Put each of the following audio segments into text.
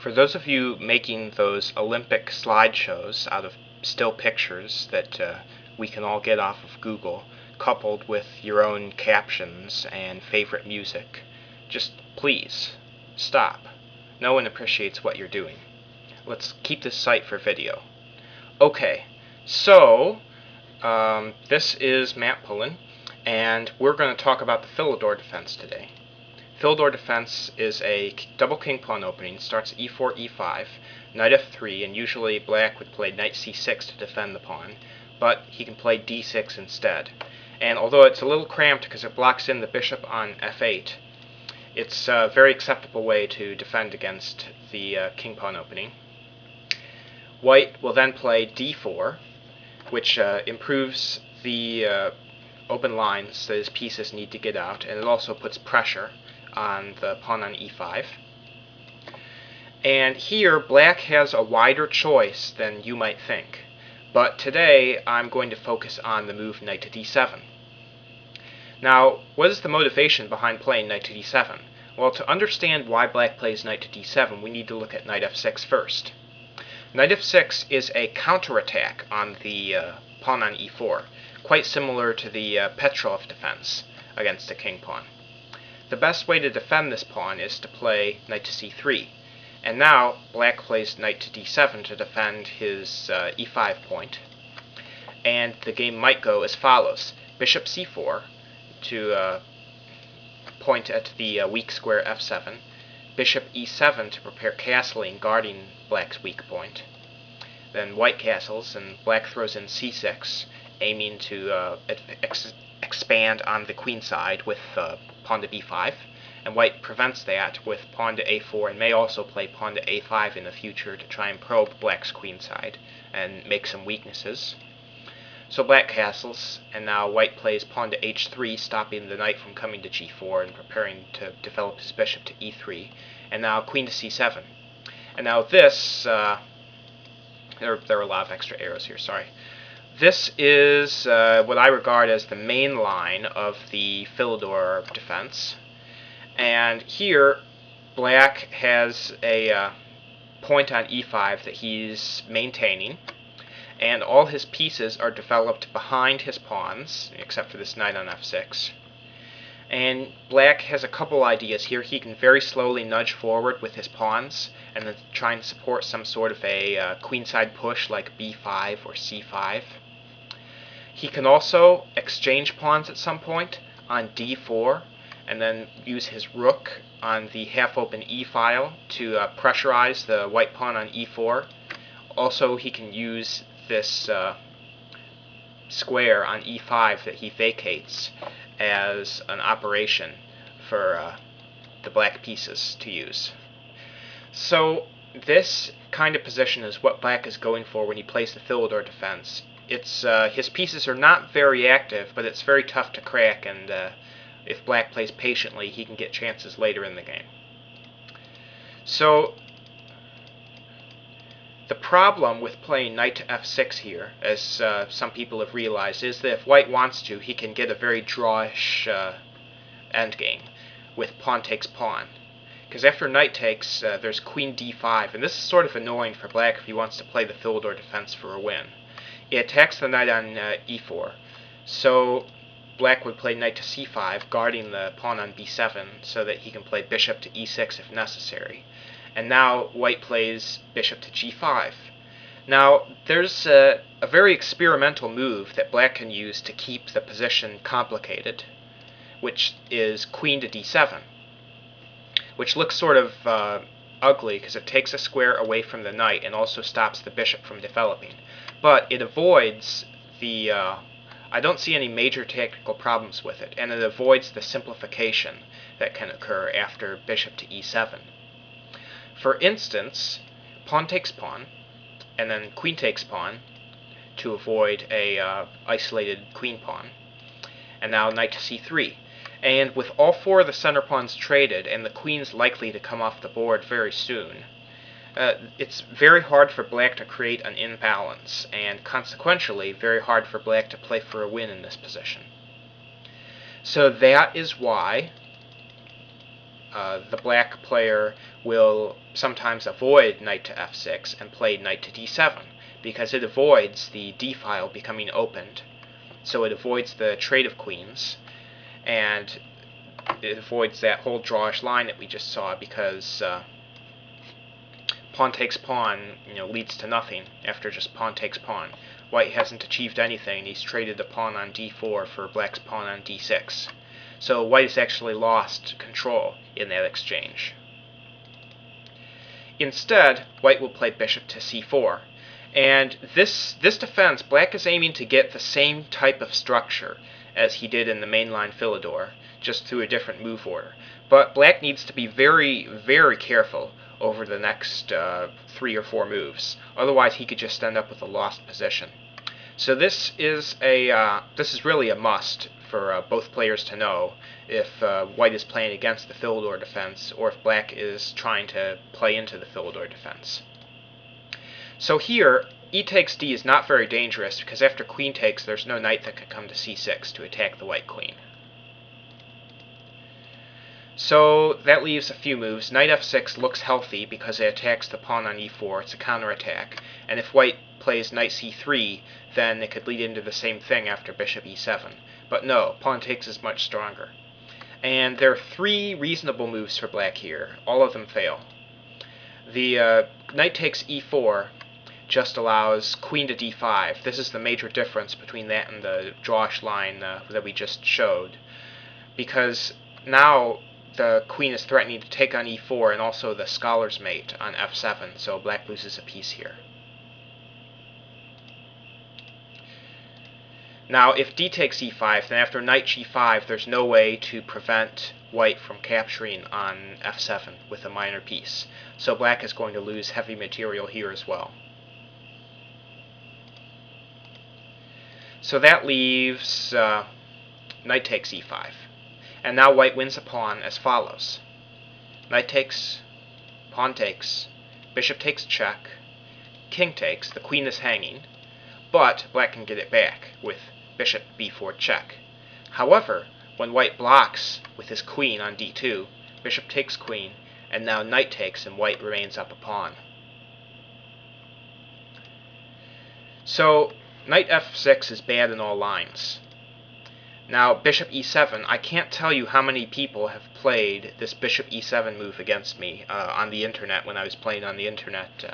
For those of you making those Olympic slideshows out of still pictures that we can all get off of Google, coupled with your own captions and favorite music, just please stop. No one appreciates what you're doing. Let's keep this site for video. Okay, so this is Matt Pullen, and we're going to talk about the Philidor Defense today. Philidor Defense is a double king pawn opening. It starts at e4, e5, knight f3, and usually black would play knight c6 to defend the pawn, but he can play d6 instead. And although it's a little cramped because it blocks in the bishop on f8, it's a very acceptable way to defend against the king pawn opening. White will then play d4, which improves the open lines that his pieces need to get out, and it also puts pressure on the pawn on e5. And here black has a wider choice than you might think, but today I'm going to focus on the move knight to d7. Now, what is the motivation behind playing knight to d7? Well, to understand why black plays knight to d7, we need to look at knight f6 first. Knight f6 is a counterattack on the pawn on e4, quite similar to the Petrov defense against the king pawn. The best way to defend this pawn is to play knight to c3, and now black plays knight to d7 to defend his e5 point, and the game might go as follows: bishop c4 to point at the weak square f7, bishop e7 to prepare castling, guarding black's weak point, then white castles and black throws in c6, aiming to expand on the queen side with pawn to b5, and white prevents that with pawn to a4 and may also play pawn to a5 in the future to try and probe black's queen side and make some weaknesses. So black castles, and now white plays pawn to h3, stopping the knight from coming to g4 and preparing to develop his bishop to e3, and now queen to c7. And now this, there are a lot of extra arrows here, sorry. This is what I regard as the main line of the Philidor defense. And here, black has a point on e5 that he's maintaining, and all his pieces are developed behind his pawns, except for this knight on f6. And black has a couple ideas here. He can very slowly nudge forward with his pawns, and then try and support some sort of a queenside push like b5 or c5. He can also exchange pawns at some point on d4, and then use his rook on the half-open e-file to pressurize the white pawn on e4. Also, he can use this square on e5 that he vacates as an operation for the black pieces to use. So this kind of position is what black is going for when he plays the Philidor defense. It's his pieces are not very active, but it's very tough to crack, and if black plays patiently, he can get chances later in the game. So the problem with playing knight to f6 here, as some people have realized, is that if white wants to, he can get a very drawish endgame with pawn takes pawn. Because after knight takes, there's queen d5, and this is sort of annoying for black if he wants to play the Philidor defense for a win. It attacks the knight on e4, so black would play knight to c5, guarding the pawn on b7 so that he can play bishop to e6 if necessary. And now white plays bishop to g5. Now, there's a very experimental move that black can use to keep the position complicated, which is queen to d7, which looks sort of ugly because it takes a square away from the knight and also stops the bishop from developing. But it avoids the I don't see any major technical problems with it, and it avoids the simplification that can occur after bishop to e7. For instance, pawn takes pawn, and then queen takes pawn to avoid a isolated queen pawn, and now knight to c3. And with all four of the center pawns traded, and the queen's likely to come off the board very soon, it's very hard for black to create an imbalance, and consequentially very hard for black to play for a win in this position. So that is why the black player will sometimes avoid knight to f6 and play knight to d7, because it avoids the d file becoming opened. So it avoids the trade of queens, and it avoids that whole drawish line that we just saw, because pawn takes pawn, leads to nothing after just pawn takes pawn. White hasn't achieved anything. He's traded the pawn on d4 for black's pawn on d6. So white has actually lost control in that exchange. Instead, white will play bishop to c4. And this defense, black is aiming to get the same type of structure as he did in the mainline Philidor, just through a different move order. But black needs to be very, very careful over the next 3 or 4 moves. Otherwise, he could just end up with a lost position. So this is really a must for both players to know if white is playing against the Philidor defense, or if black is trying to play into the Philidor defense. So here, e takes d is not very dangerous, because after queen takes, there's no knight that can come to c6 to attack the white queen. So that leaves a few moves. Knight f6 looks healthy because it attacks the pawn on e4. It's a counterattack. And if white plays knight c3, then it could lead into the same thing after bishop e7. But no, pawn takes is much stronger. And there are 3 reasonable moves for black here. All of them fail. The knight takes e4 just allows queen to d5. This is the major difference between that and the drawish line that we just showed. Because now the queen is threatening to take on e4 and also the scholar's mate on f7, so black loses a piece here. Now, if d takes e5, then after knight g5, there's no way to prevent white from capturing on f7 with a minor piece. So black is going to lose heavy material here as well. So that leaves knight takes e5. And now white wins a pawn as follows. Knight takes, pawn takes, bishop takes check, king takes, the queen is hanging, but black can get it back with bishop b4 check. However, when white blocks with his queen on d2, bishop takes queen, and now knight takes, and white remains up a pawn. So knight f6 is bad in all lines. Now, bishop e7, I can't tell you how many people have played this bishop e7 move against me on the internet when I was playing on the internet.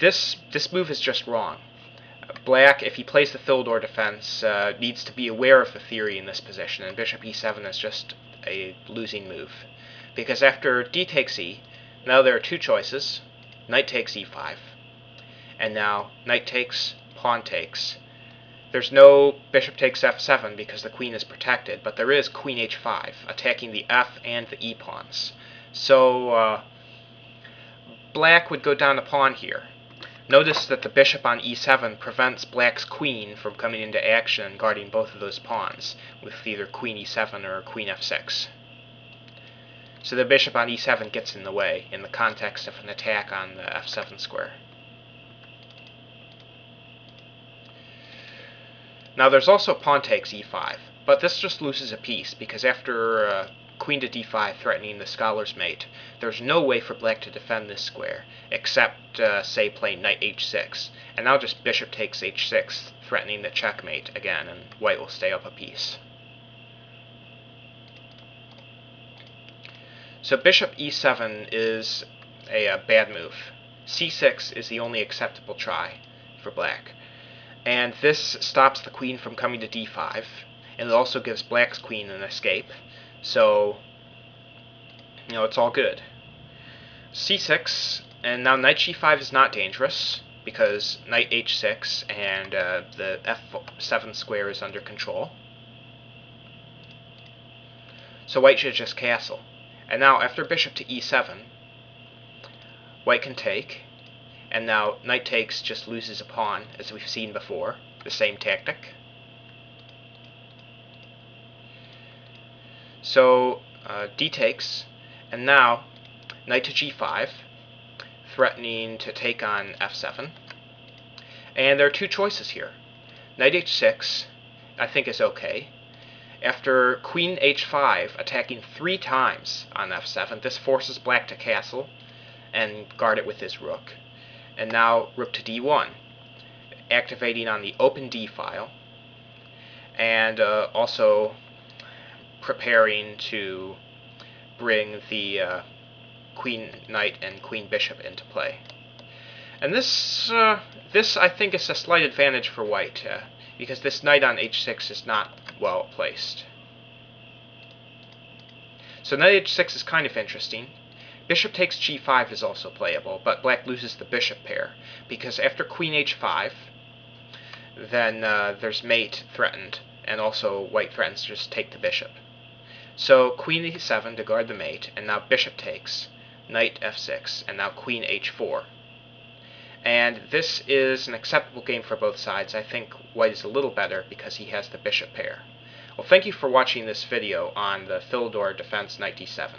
This move is just wrong. Black, if he plays the Philidor defense, needs to be aware of the theory in this position, and bishop e7 is just a losing move. Because after d takes e, now there are 2 choices. Knight takes e5, and now knight takes, pawn takes. There's no bishop takes f7 because the queen is protected, but there is queen h5, attacking the f and the e pawns. So black would go down a pawn here. Notice that the bishop on e7 prevents black's queen from coming into action and guarding both of those pawns with either queen e7 or queen f6. So the bishop on e7 gets in the way in the context of an attack on the f7 square. Now there's also pawn takes e5, but this just loses a piece, because after queen to d5 threatening the scholar's mate, there's no way for black to defend this square, except, say, play knight h6, and now just bishop takes h6, threatening the checkmate again, and white will stay up a piece. So bishop e7 is a bad move. c6 is the only acceptable try for black. And this stops the queen from coming to d5, and it also gives black's queen an escape. So, it's all good. c6, and now knight g5 is not dangerous, because knight h6 and the f7 square is under control. So white should just castle. And now, after bishop to e7, white can take. And now knight takes just loses a pawn, as we've seen before. The same tactic. So d takes, and now knight to g5, threatening to take on f7. And there are 2 choices here. Knight h6, I think, is okay. After queen h5 attacking 3 times on f7, this forces black to castle and guard it with his rook. And now rook to d1, activating on the open d file, and also preparing to bring the queen knight and queen bishop into play. And this I think is a slight advantage for white, because this knight on h6 is not well placed. So knight h6 is kind of interesting. Bishop takes g5 is also playable, but black loses the bishop pair, because after queen h5, then there's mate threatened, and also white threatens to just take the bishop. So queen e7 to guard the mate, and now bishop takes, knight f6, and now queen h4. And this is an acceptable game for both sides. I think white is a little better because he has the bishop pair. Well, thank you for watching this video on the Philidor Defense Nd7.